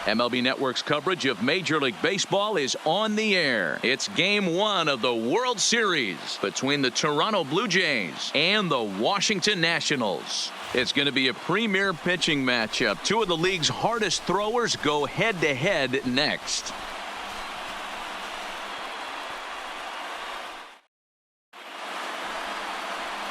MLB Network's coverage of Major League Baseball is on the air. It's Game 1 of the World Series between the Toronto Blue Jays and the Washington Nationals. It's going to be a premier pitching matchup. Two of the league's hardest throwers go head-to-head next.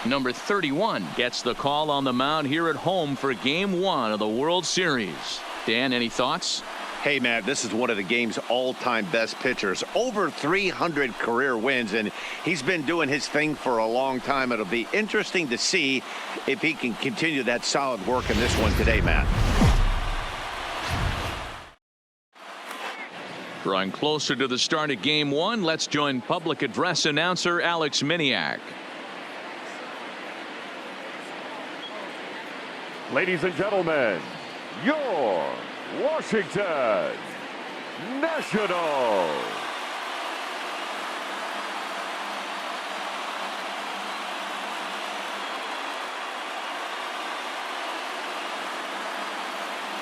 Number 31 gets the call on the mound here at home for Game 1 of the World Series. Dan, any thoughts? Hey, Matt, this is one of the game's all-time best pitchers. Over 300 career wins, and he's been doing his thing for a long time. It'll be interesting to see if he can continue that solid work in this one today, Matt. Drawing closer to the start of Game 1, let's join public address announcer Alex Miniak. Ladies and gentlemen, your Washington Nationals.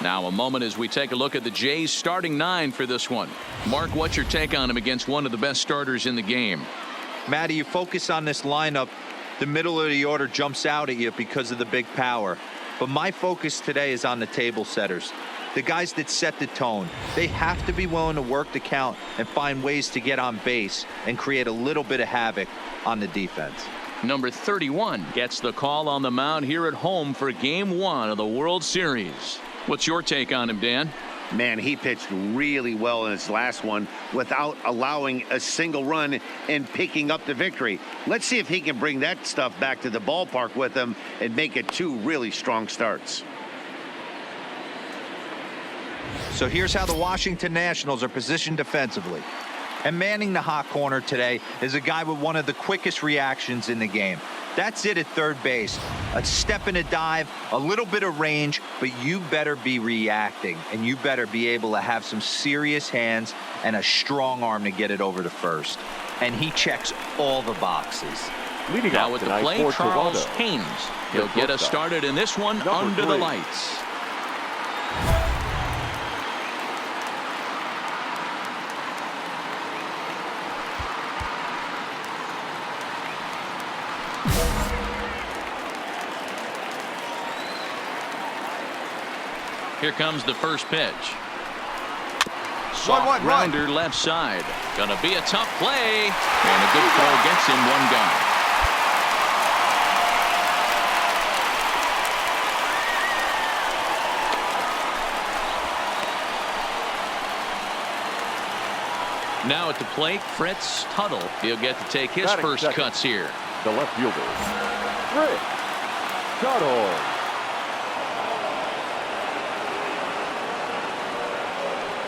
Now a moment as we take a look at the Jays starting 9 for this one. Mark, what's your take on him against one of the best starters in the game? Matty, you focus on this lineup, the middle of the order jumps out at you because of the big power. But my focus today is on the table setters, the guys that set the tone. They have to be willing to work the count and find ways to get on base and create a little bit of havoc on the defense. Number 31 gets the call on the mound here at home for Game 1 of the World Series. What's your take on him, Dan? Man, he pitched really well in his last one without allowing a single run and picking up the victory. Let's see if he can bring that stuff back to the ballpark with him and make it 2 really strong starts. So here's how the Washington Nationals are positioned defensively. And manning the hot corner today is a guy with one of the quickest reactions in the game. That's it at third base. A step and a dive, a little bit of range, but you better be reacting, and you better be able to have some serious hands and a strong arm to get it over to first. And he checks all the boxes. Leading now out with the tonight plate, for Charles Toronto, Haynes. He'll get us started in this one Number under the 3. lights. Here comes the first pitch. Soft grounder left side. Gonna be a tough play. And a good throw gets him one down. Now at the plate, Fritz Tuttle. He'll get to take his first cuts here. The left fielder, Fritz Tuttle.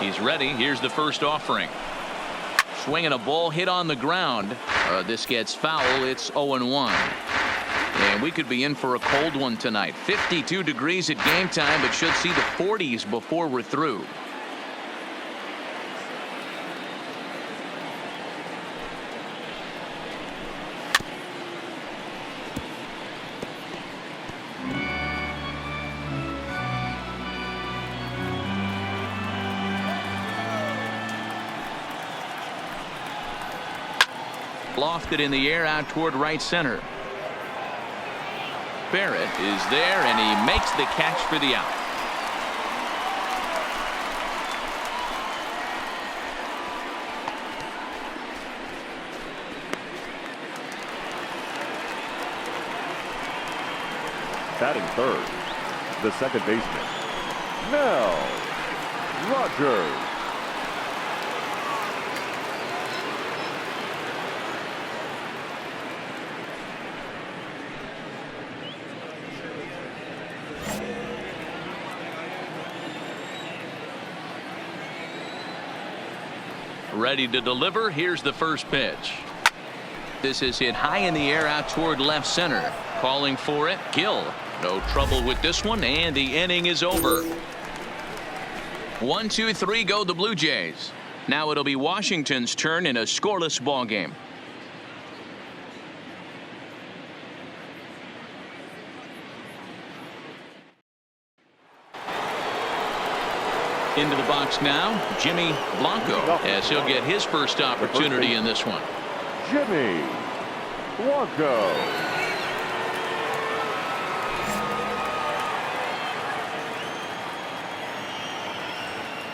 He's ready. Here's the first offering. Swinging a ball hit on the ground. This gets foul. It's 0-1. And we could be in for a cold one tonight. 52 degrees at game time, but should see the 40s before we're through. Lofted in the air out toward right center. Barrett is there, and he makes the catch for the out. Batting third, the second baseman, Mel Rogers. Ready to deliver. Here's the first pitch. This is hit high in the air out toward left center. Calling for it, Gill. No trouble with this one, and the inning is over. 1-2-3 go the Blue Jays. Now it'll be Washington's turn in a scoreless ball game. Into the box now, Jimmy Blanco, as he'll get his first opportunity in this one. Jimmy Blanco.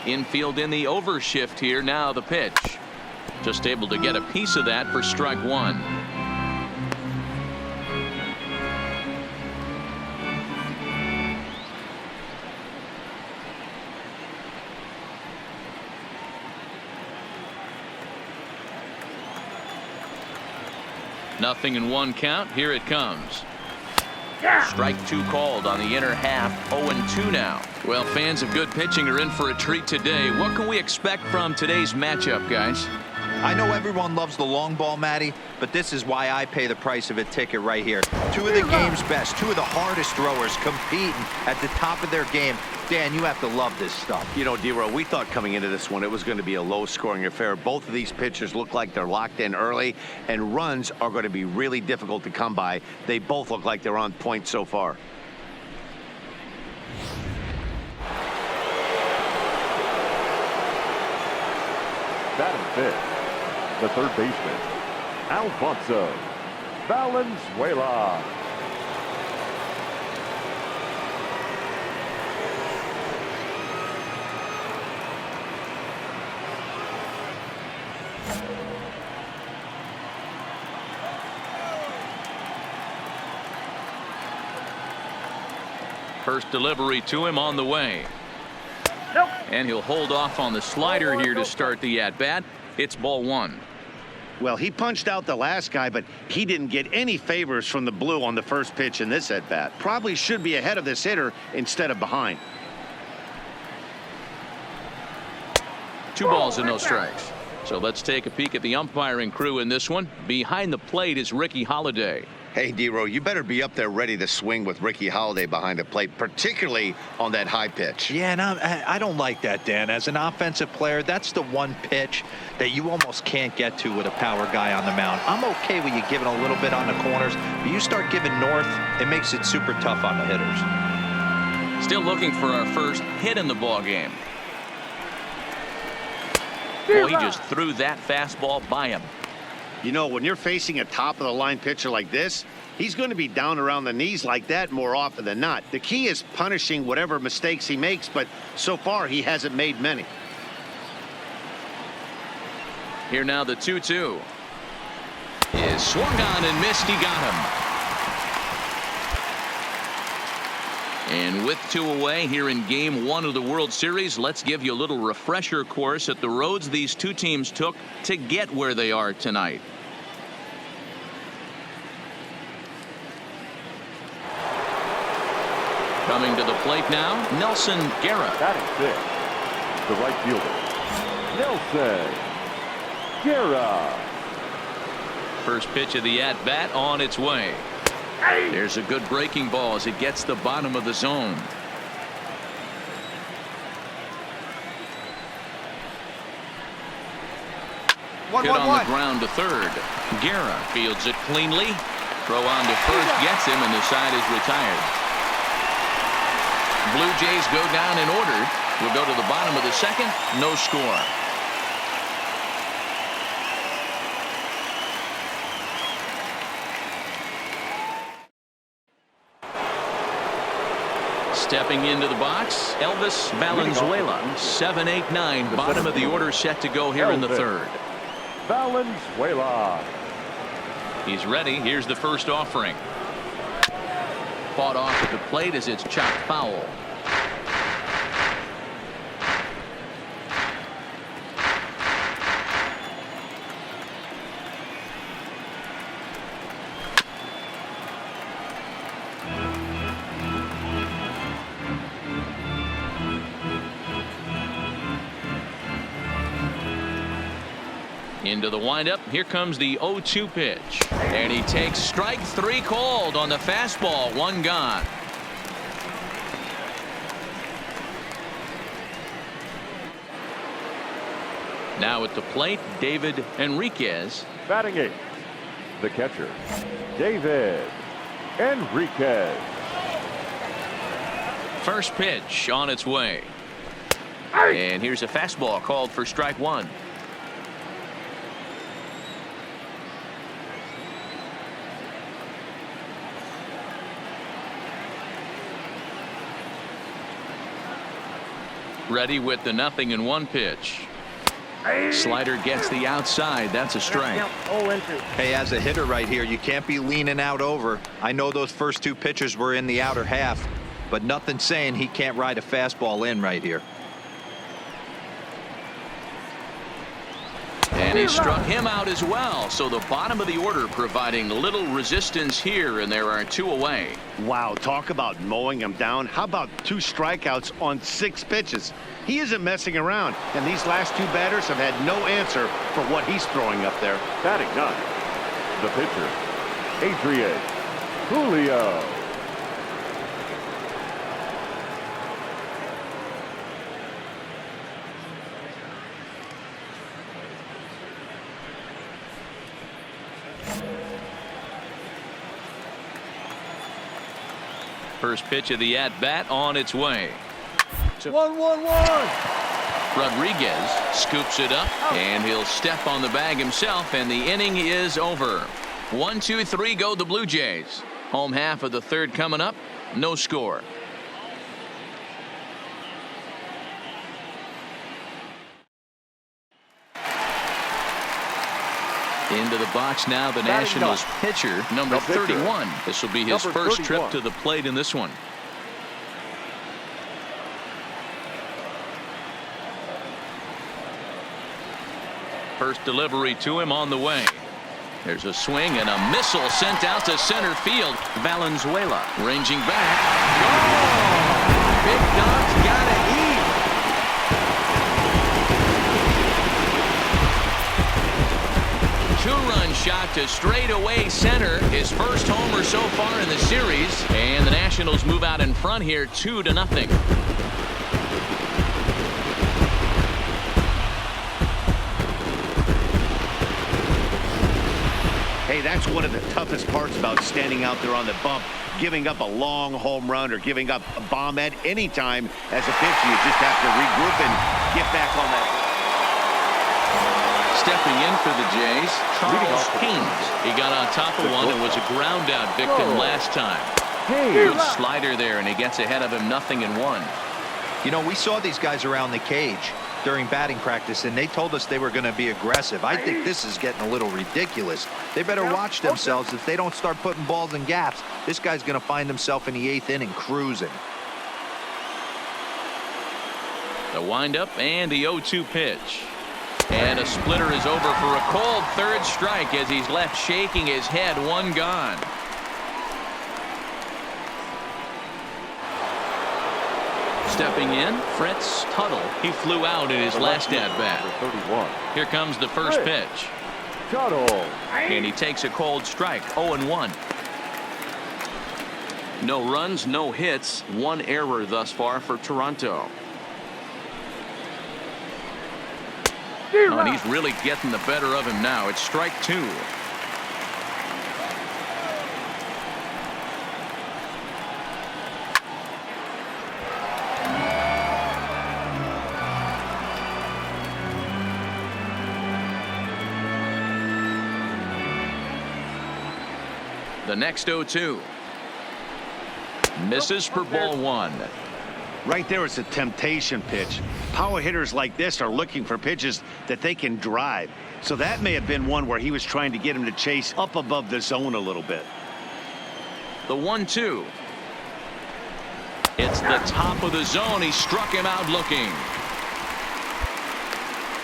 Infield in the overshift here. Now the pitch. Just able to get a piece of that for strike one. Nothing in one count. Here it comes. Strike two called on the inner half. 0-2 now. Well, fans of good pitching are in for a treat today. What can we expect from today's matchup, guys? I know everyone loves the long ball, Matty, but this is why I pay the price of a ticket right here. Two of the game's best, two of the hardest throwers competing at the top of their game. Dan, you have to love this stuff. You know, D-Row, we thought coming into this one it was going to be a low-scoring affair. Both of these pitchers look like they're locked in early, and runs are going to be really difficult to come by. They both look like they're on point so far. Batting fifth, the third baseman, Alfonso Valenzuela. First delivery to him on the way. And he'll hold off on the slider here to start the at-bat. It's ball one. Well, he punched out the last guy, but he didn't get any favors from the blue on the first pitch in this at-bat. Probably should be ahead of this hitter instead of behind. 2 balls and no strikes. So let's take a peek at the umpiring crew in this one. Behind the plate is Ricky Holiday. Hey, D-Row, you better be up there ready to swing with Ricky Holiday behind the plate, particularly on that high pitch. Yeah, and I don't like that, Dan. As an offensive player, that's the one pitch that you almost can't get to with a power guy on the mound. I'm okay with you giving a little bit on the corners, but you start giving north, it makes it super tough on the hitters. Still looking for our first hit in the ball game. Boy, he just threw that fastball by him. You know, when you're facing a top-of-the-line pitcher like this, he's going to be down around the knees like that more often than not. The key is punishing whatever mistakes he makes, but so far he hasn't made many. Here now the 2-2. Is swung on and missed. He got him. And with 2 away here in game 1 of the World Series, let's give you a little refresher course at the roads these two teams took to get where they are tonight. Coming to the plate now, Nelson Guerra. Batting fifth, the right fielder, Nelson Guerra. First pitch of the at-bat on its way. There's a good breaking ball as it gets the bottom of the zone. Hit on the ground to third. Guerra fields it cleanly. Throw on to first gets him, and the side is retired. Blue Jays go down in order. We'll go to the bottom of the second. No score. Stepping into the box, Elvis Valenzuela. 7-8-9, bottom of the order set to go here in the third. Valenzuela. He's ready. Here's the first offering. Fought off at the plate as it's chopped foul. Into the windup. Here comes the 0-2 pitch. And he takes strike 3 called on the fastball. 1 gone. Now at the plate, David Enriquez. Batting eighth, the catcher, David Enriquez. First pitch on its way. And here's a fastball called for strike one. Ready with the 0-1 pitch. Slider gets the outside. That's a strike. Hey, as a hitter right here, you can't be leaning out over. I know those first two pitchers were in the outer half, but nothing saying he can't ride a fastball in right here. And he struck him out as well. So the bottom of the order providing little resistance here, and there are 2 away. Wow, talk about mowing him down. How about 2 strikeouts on 6 pitches? He isn't messing around, and these last 2 batters have had no answer for what he's throwing up there. Batting 9, the pitcher, Adrian Julio. First pitch of the at-bat on its way. 1-1-1. Rodriguez scoops it up, and he'll step on the bag himself, and the inning is over. 1, 2, 3 go the Blue Jays. Home half of the third coming up. No score. Into the box now, the Nationals pitcher, number 31. This will be his first trip to the plate in this one. First delivery to him on the way. There's a swing and a missile sent out to center field. Valenzuela ranging back. Oh! Big Dog's gotta eat. Two-run shot to straightaway center. His first homer so far in the series. And the Nationals move out in front here 2-0. Hey, that's one of the toughest parts about standing out there on the bump. Giving up a long home run or giving up a bomb at any time as a pitcher. You just have to regroup and get back on that. Stepping in for the Jays, Charles Haynes. He got on top of one and was a ground out victim last time. Good slider there, and he gets ahead of him 0-1. You know, we saw these guys around the cage during batting practice, and they told us they were going to be aggressive. I think this is getting a little ridiculous. They better watch themselves. If they don't start putting balls in gaps, this guy's going to find himself in the 8th inning cruising. The windup and the 0-2 pitch. And a splitter is over for a cold third strike as he's left shaking his head. One gone. Stepping in, Fritz Tuttle. He flew out in his last at-bat. Here comes the first pitch. Tuttle. And he takes a cold strike. 0-1. No runs, no hits. 1 error thus far for Toronto. Oh, and he's really getting the better of him now. It's strike 2. The next 0-2. Misses for ball 1. Right there is a temptation pitch. Power hitters like this are looking for pitches that they can drive. So that may have been one where he was trying to get him to chase up above the zone a little bit. The 1-2. It's the top of the zone. He struck him out looking.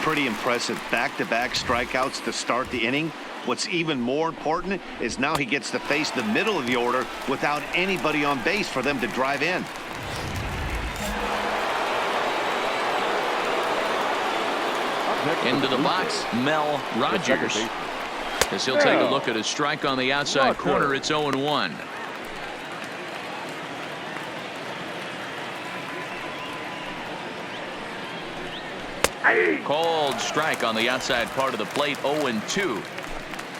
Pretty impressive back-to-back strikeouts to start the inning. What's even more important is now he gets to face the middle of the order without anybody on base for them to drive in. Into the box, Mel Rogers. As he'll take a look at a strike on the outside corner. It's 0-1. Cold strike on the outside part of the plate. 0-2.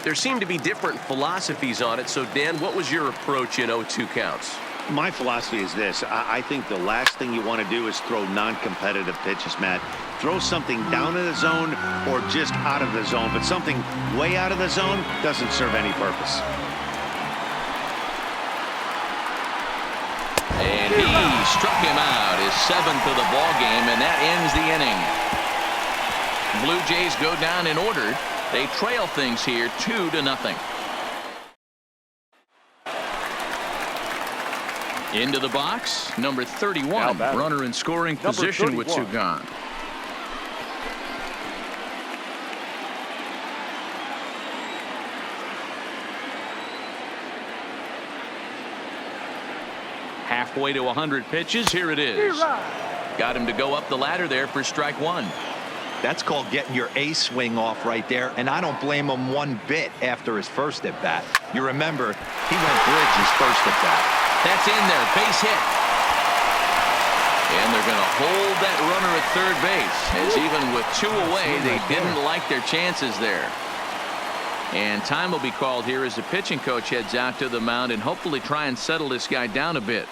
There seem to be different philosophies on it. So, Dan, what was your approach in 0-2 counts? My philosophy is this. I think the last thing you want to do is throw non-competitive pitches, Matt. Throw something down in the zone or just out of the zone, but something way out of the zone doesn't serve any purpose. And he struck him out, his 7th of the ball game, and that ends the inning. Blue Jays go down in order. They trail things here 2-0. Into the box, number 31, runner in scoring position with 2 gone. Halfway to 100 pitches, here it is. Got him to go up the ladder there for strike 1. That's called getting your A swing off right there, and I don't blame him one bit after his first at bat. You remember, he went bridge his first at bat. That's in there, base hit. And they're going to hold that runner at third base, as even with 2 away, they didn't like their chances there. And time will be called here as the pitching coach heads out to the mound and hopefully try and settle this guy down a bit.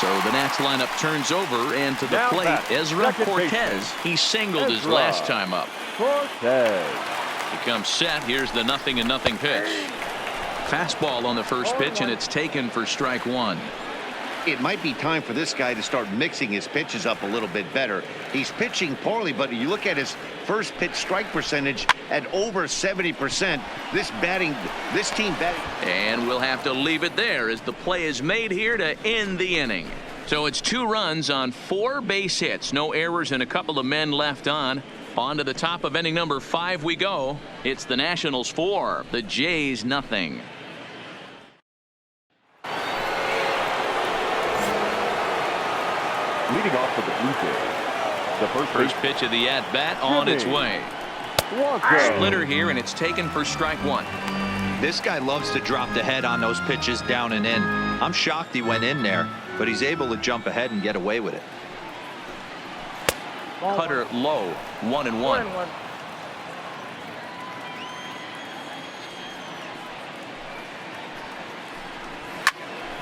So the Nats lineup turns over, and to the plate, Ezra Cortez. He singled his last time up. Cortez. He comes set. Here's the 0-0 pitch. Fastball on the first pitch, and it's taken for strike 1. It might be time for this guy to start mixing his pitches up a little bit better. He's pitching poorly, but you look at his first pitch strike percentage at over 70%. This team batting. And we'll have to leave it there as the play is made here to end the inning. So it's 2 runs on 4 base hits. No errors and a couple of men left on. On to the top of inning number 5 we go. It's the Nationals 4, the Jays 0. Leading off for the Blue Jays, the first pitch of the at-bat on its way. Splitter here, and it's taken for strike 1. This guy loves to drop the head on those pitches down and in. I'm shocked he went in there, but he's able to jump ahead and get away with it. Cutter low, 1-1.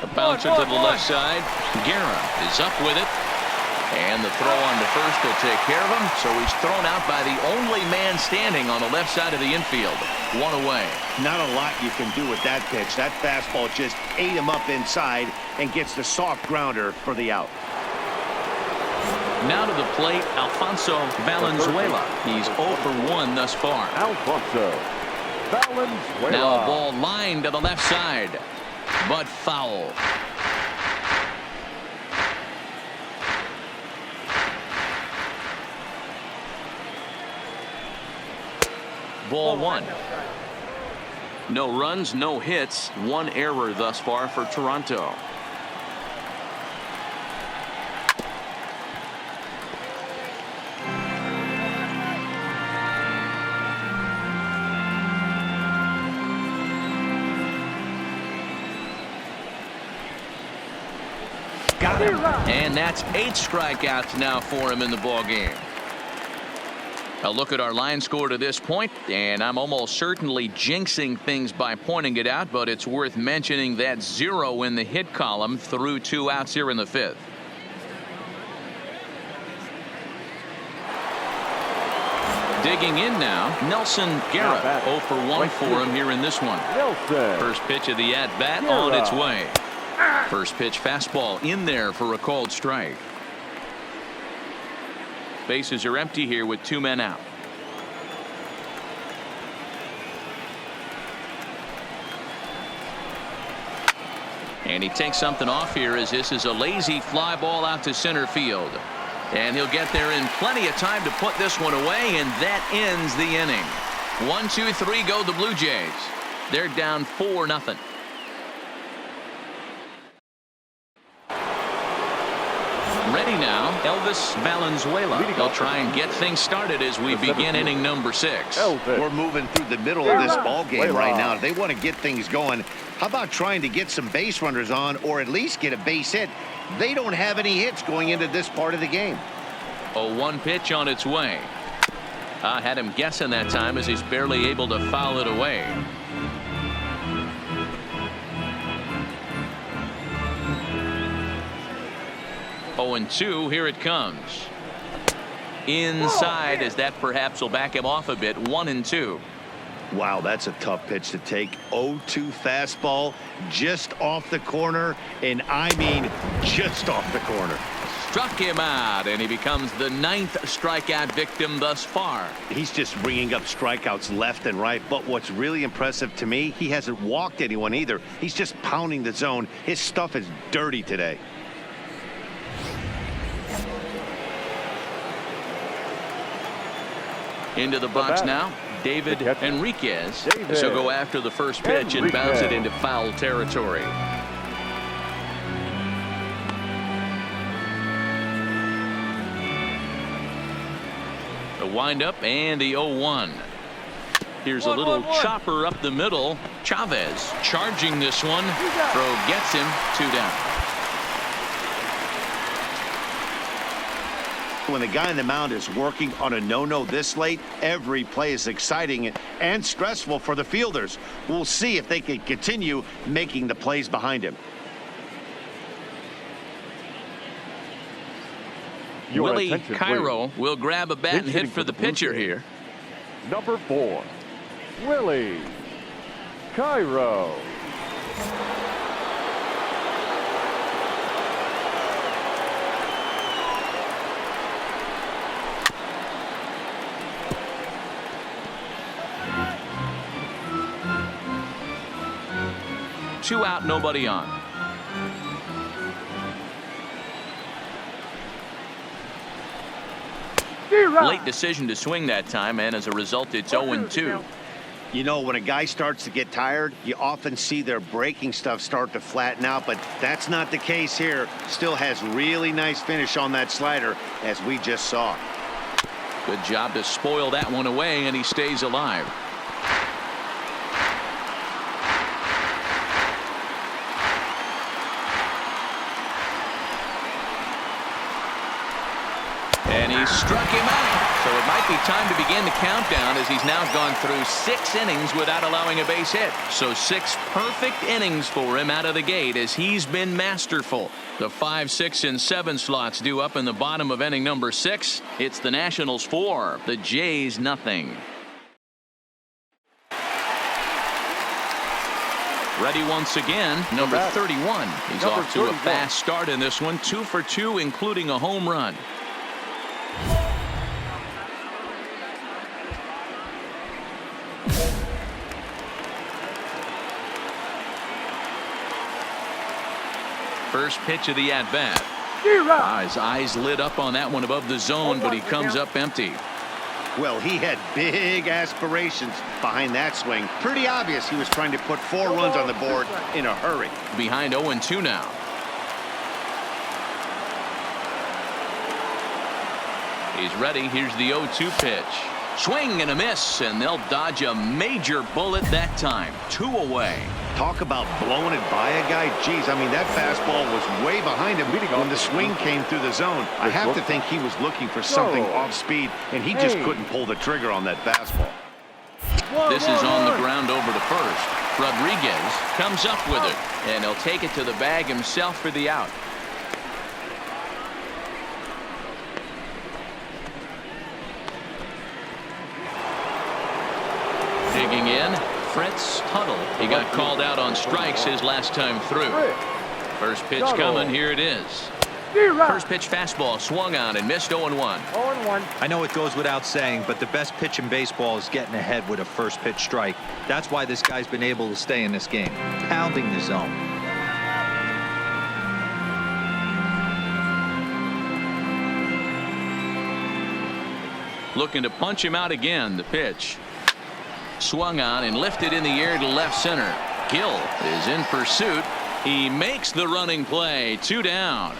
A bouncer to the left side. Guerra is up with it. And the throw on to first will take care of him. So he's thrown out by the only man standing on the left side of the infield. 1 away. Not a lot you can do with that pitch. That fastball just ate him up inside and gets the soft grounder for the out. Now to the plate, Alfonso Valenzuela. He's 0 for 1 thus far. Alfonso Valenzuela. Now a ball lined to the left side, but foul. Ball 1. No runs, no hits, 1 error thus far for Toronto. Got him. And that's 8 strikeouts now for him in the ball game. A look at our line score to this point, and I'm almost certainly jinxing things by pointing it out, but it's worth mentioning that 0 in the hit column through 2 outs here in the 5th. Digging in now, Nelson Guerra. 0 for 1 for him here in this one. First pitch of the at-bat on its way. First pitch fastball in there for a called strike. Bases are empty here with 2 men out. And he takes something off here as this is a lazy fly ball out to center field. And he'll get there in plenty of time to put this one away, and that ends the inning. 1, 2, 3 go the Blue Jays. They're down 4-0. Ready now, Elvis Valenzuela. They'll try and get things started as we begin inning number 6. We're moving through the middle of this ball game right now. If they want to get things going, how about trying to get some base runners on or at least get a base hit? They don't have any hits going into this part of the game. A 1 pitch on its way. Had him guessing that time as he's barely able to foul it away. Oh, and 2, here it comes. Inside, as that perhaps will back him off a bit. 1 and 2. Wow, that's a tough pitch to take. 0-2 fastball just off the corner, and I mean just off the corner. Struck him out, and he becomes the 9th strikeout victim thus far. He's just bringing up strikeouts left and right, but what's really impressive to me, he hasn't walked anyone either. He's just pounding the zone. His stuff is dirty today. Into the box now, David Enriquez. This will go after the first pitch and bounce it into foul territory. The windup and the 0-1. Here's a little chopper up the middle. Chavez charging this one. Throw gets him. 2 down. When the guy on the mound is working on a no-no this late, every play is exciting and stressful for the fielders. We'll see if they can continue making the plays behind him. Willie Cairo will grab a bat and hit for the pitcher here. Number 4, Willie Cairo. Two out, nobody on. Late decision to swing that time, and as a result, it's 0-2. You know, when a guy starts to get tired, you often see their breaking stuff start to flatten out, but that's not the case here. Still has really nice finish on that slider, as we just saw. Good job to spoil that one away, and he stays alive. And he struck him out. So it might be time to begin the countdown, as he's now gone through 6 innings without allowing a base hit. So 6 perfect innings for him out of the gate, as he's been masterful. The 5, 6, and 7 slots due up in the bottom of inning number 6. It's the Nationals 4, the Jays nothing. Ready once again, number 31. He's off to a fast start in this one, 2 for 2, including a home run. First pitch of the at-bat. His eyes lit up on that one above the zone, but he comes up empty. Well, he had big aspirations behind that swing. Pretty obvious he was trying to put 4 runs on the board in a hurry. Behind 0-2 now. He's ready. Here's the 0-2 pitch. Swing and a miss, and they'll dodge a major bullet that time. 2 away. Talk about blowing it by a guy. Geez, I mean, that fastball was way behind him when the swing came through the zone. I have to think he was looking for something off speed, and he just couldn't pull the trigger on that fastball. This is on the ground over to first. Rodriguez comes up with it, and he'll take it to the bag himself for the out. Digging in, Fritz Tuttle. He got called out on strikes his last time through. First pitch coming. Here it is. First pitch fastball swung on and missed. 0-1. I know it goes without saying, but the best pitch in baseball is getting ahead with a first pitch strike. That's why this guy's been able to stay in this game, pounding the zone. Looking to punch him out again. The pitch swung on and lifted in the air to left center. Gill is in pursuit. He makes the running play. 2 down.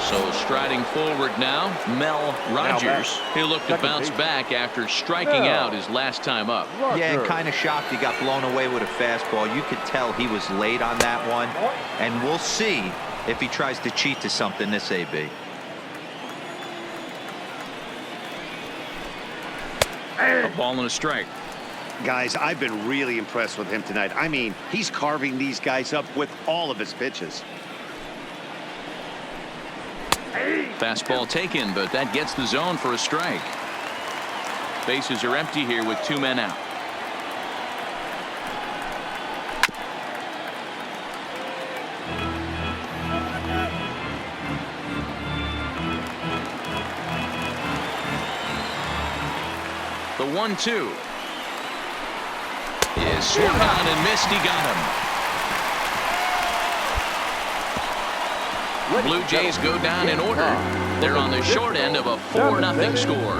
So striding forward now, Mel Rogers. He'll look to Second bounce base. back after striking out his last time up. Yeah, and Roger. kind of shocked he got blown away with a fastball. You could tell he was late on that one. And we'll see if he tries to cheat to something this AB. A ball and a strike. Guys, I've been really impressed with him tonight. I mean, he's carving these guys up with all of his pitches. Fastball taken, but that gets the zone for a strike. Bases are empty here with 2 men out. The 1-2 is swung on and missed. He got him. Blue Jays go down in order. They're on the short end of a 4-0 score.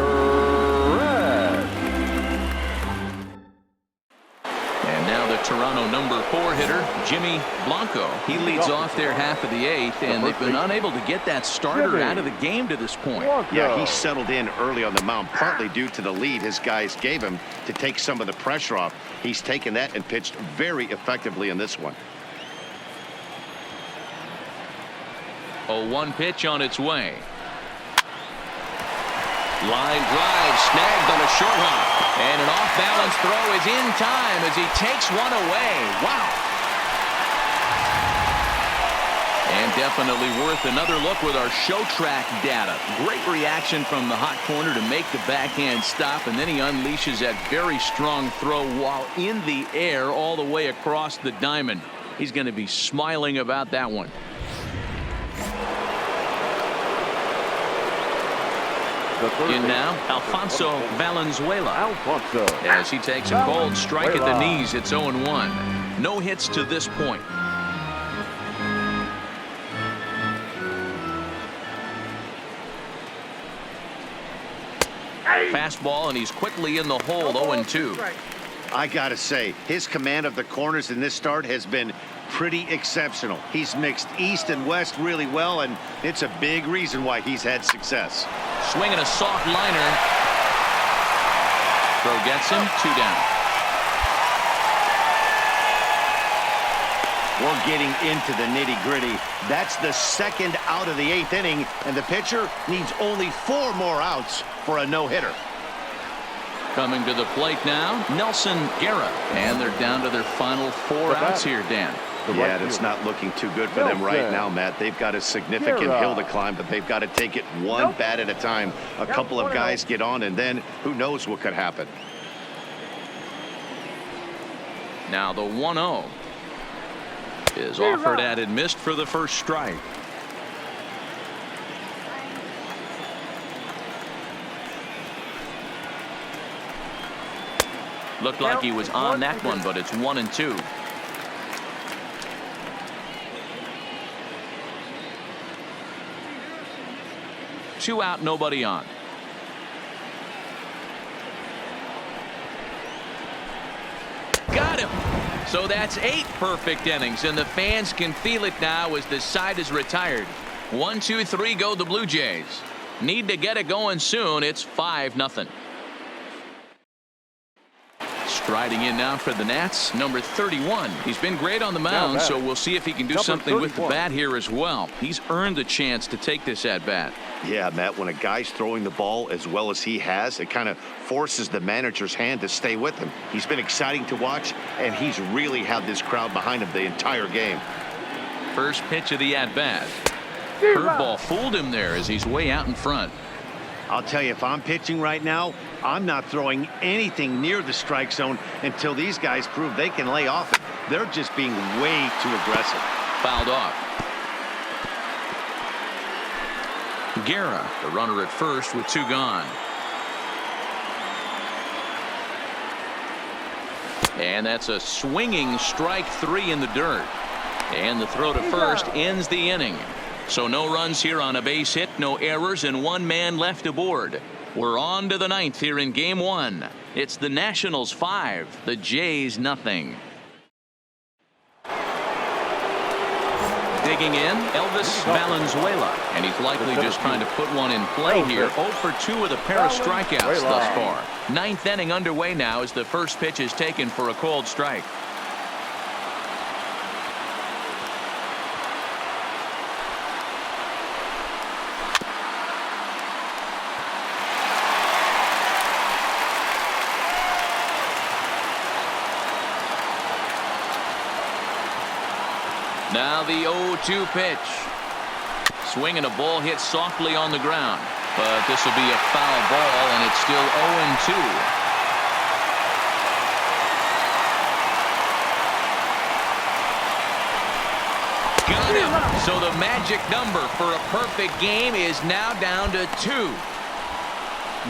And now the Toronto number 4 hitter, Jimmy Blanco. He leads off their half of the 8th, and they've been unable to get that starter out of the game to this point. Yeah, he settled in early on the mound, partly due to the lead his guys gave him to take some of the pressure off. He's taken that and pitched very effectively in this one. A 1 pitch on its way. Line drive snagged on a short hop, and an off-balance throw is in time as he takes one away. Wow. And definitely worth another look with our show track data. Great reaction from the hot corner to make the backhand stop, and then he unleashes that very strong throw while in the air all the way across the diamond. He's going to be smiling about that one. In now, Alfonso Valenzuela. As he takes a cold strike at the knees, it's 0-1. No hits to this point. Fastball, and he's quickly in the hole. 0-2. I gotta say, his command of the corners in this start has been pretty exceptional. He's mixed east and west really well, and it's a big reason why he's had success. Swinging a soft liner. Throw gets him. 2 down. We're getting into the nitty-gritty. That's the second out of the 8th inning, and the pitcher needs only 4 more outs for a no-hitter. Coming to the plate now, Nelson Guerra. And they're down to their final 4 outs here, Dan. Yeah, it's not looking too good for them right now, Matt. They've got a significant hill to climb, but they've got to take it one bat at a time. A couple of guys get on, and then who knows what could happen. Now the 1-0 is offered at and missed for the first strike. Looked like he was on that one, but it's 1-2. Two out, nobody on. Got him. So that's 8 perfect innings, and the fans can feel it now as the side is retired. 1, 2, 3 go the Blue Jays. Need to get it going soon. It's 5-0. Striding in now for the Nats, number 31. He's been great on the mound, so we'll see if he can do something with the bat here as well. He's earned the chance to take this at bat. Yeah, Matt, when a guy's throwing the ball as well as he has, it kind of forces the manager's hand to stay with him. He's been exciting to watch, and he's really had this crowd behind him the entire game. First pitch of the at bat. Curveball fooled him there as he's way out in front. I'll tell you, if I'm pitching right now, I'm not throwing anything near the strike zone until these guys prove they can lay off it. They're just being way too aggressive. Fouled off. Guerra, the runner at first with 2 gone. And that's a swinging strike 3 in the dirt. And the throw to first ends the inning. So no runs here on a base hit, no errors, and 1 man left aboard. We're on to the 9th here in game 1. It's the Nationals 5, the Jays 0. They digging in, Elvis Valenzuela. And he's likely just trying to put one in play here. 0 for 2 with a pair of strikeouts thus far. Ninth inning underway now as the first pitch is taken for a called strike. Now the 0-2 pitch. Swinging a ball hit softly on the ground. But this will be a foul ball, and it's still 0-2. Got him. So the magic number for a perfect game is now down to 2.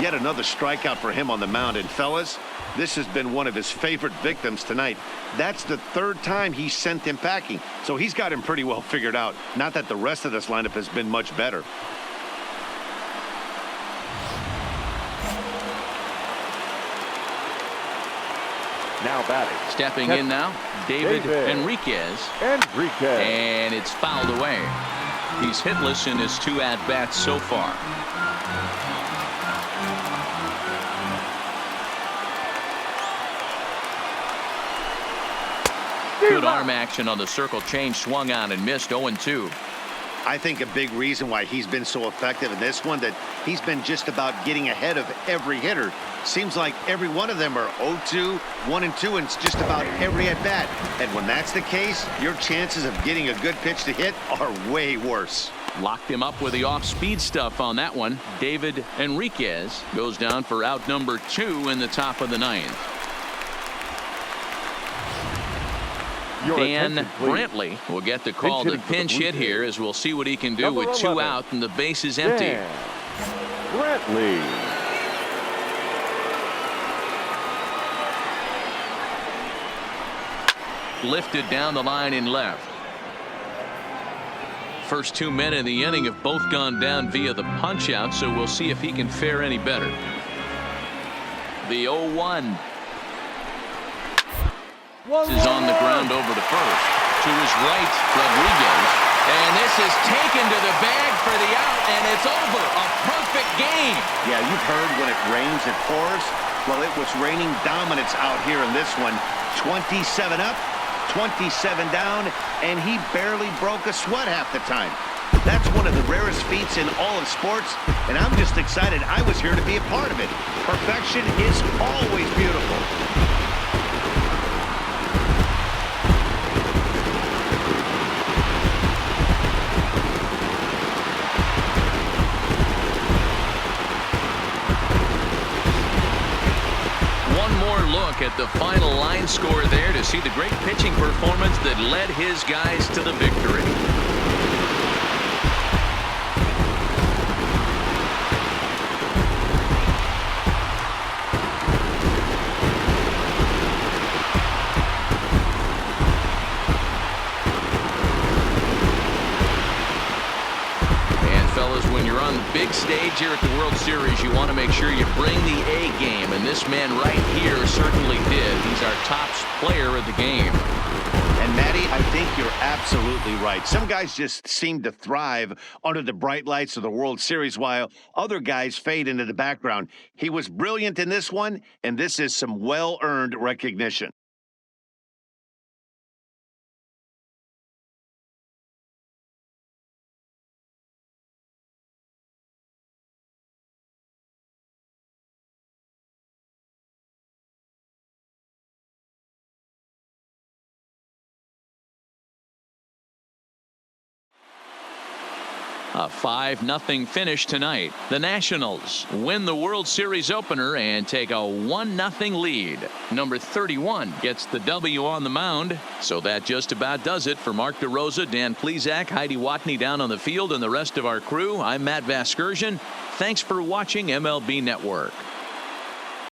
Yet another strikeout for him on the mound. And fellas, this has been one of his favorite victims tonight. That's the 3rd time he sent him packing. So he's got him pretty well figured out. Not that the rest of this lineup has been much better. Now batting. Stepping in now, David Enriquez. And it's fouled away. He's hitless in his 2 at-bats so far. Good arm action on the circle change, swung on and missed. 0-2. I think a big reason why he's been so effective in this one, that he's been just about getting ahead of every hitter. Seems like every one of them are 0-2, 1-2, and it's just about every at bat. And when that's the case, your chances of getting a good pitch to hit are way worse. Locked him up with the off-speed stuff on that one. David Enriquez goes down for out number 2 in the top of the 9th. Dan Brantley will get the call to pinch hit here, as we'll see what he can do with 2 out and the base is empty. Dan Brantley. Lifted down the line in left. First 2 men in the inning have both gone down via the punch out, so we'll see if he can fare any better. The 0-1. This is on the ground over to first. To his right, Rodriguez. And this is taken to the bag for the out, and it's over. A perfect game. Yeah, you've heard when it rains, it pours. Well, it was raining dominance out here in this one. 27 up, 27 down, and he barely broke a sweat half the time. That's one of the rarest feats in all of sports, and I'm just excited I was here to be a part of it. Perfection is always beautiful. Look at the final line score there to see the great pitching performance that led his guys to the victory. When you're on the big stage here at the World Series, you want to make sure you bring the A game, and this man right here certainly did. He's our top player of the game. And Matty, I think you're absolutely right. Some guys just seem to thrive under the bright lights of the World Series, while other guys fade into the background. He was brilliant in this one, and this is some well-earned recognition. A 5-0 finish tonight. The Nationals win the World Series opener and take a 1-0 lead. Number 31 gets the W on the mound. So that just about does it for Mark DeRosa, Dan Plesac, Heidi Watney down on the field, and the rest of our crew. I'm Matt Vasgersian. Thanks for watching MLB Network.